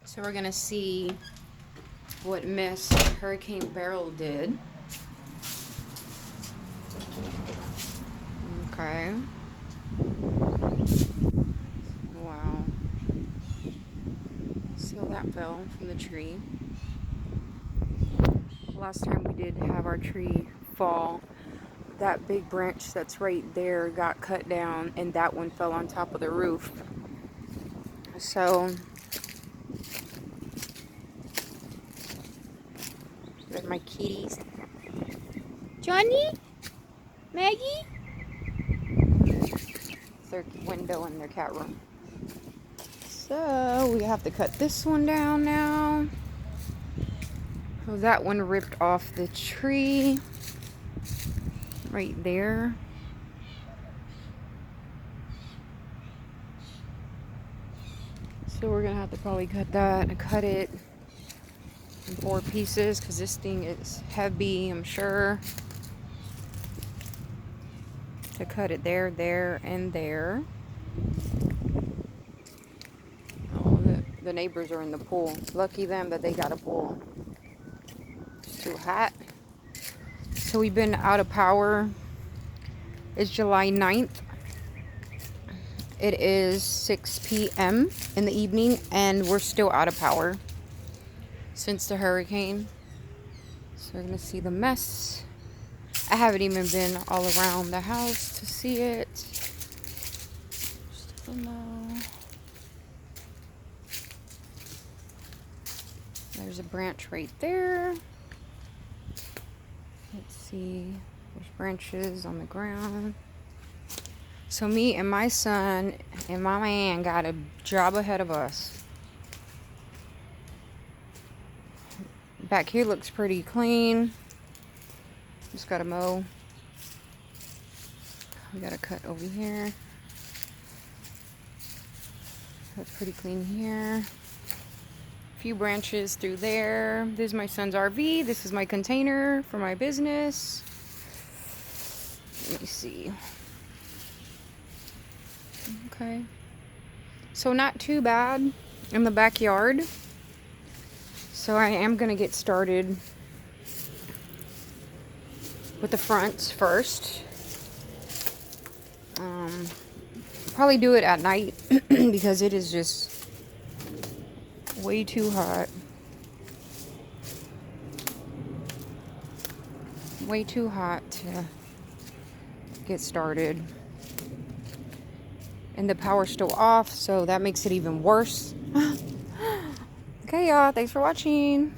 So we're gonna see what Miss Hurricane Beryl did. Okay. Wow. So that fell from the tree. Last time we did have our tree fall, that big branch that's right there got cut down and that one fell on top of the roof. So there's my kitties. Johnny? Maggie? It's their window in their cat room. So we have to cut this one down now. So that one ripped off the tree right there. So we're gonna have to probably cut that and cut it in 4 pieces because this thing is heavy, I'm sure. To cut it there, there, and there. Oh, the neighbors are in the pool. Lucky them that they got a pool. It's too hot. So we've been out of power. It's July 9th. It is 6 p.m. in the evening and we're still out of power since the hurricane. So we're gonna see the mess. I haven't even been all around the house to see it. Just a little. There's a branch right there. Let's see. There's branches on the ground. So me and my son and my man got a job ahead of us. Back here looks pretty clean. Just gotta mow. We gotta cut over here. That's pretty clean here. A few branches through there. This is my son's RV. This is my container for my business. Let me see. Okay. So not too bad in the backyard. So I am gonna get started with the fronts first. Probably do it at night because it is just way too hot. Way too hot to get started. And the power's still off, so that makes it even worse. Okay, y'all, thanks for watching.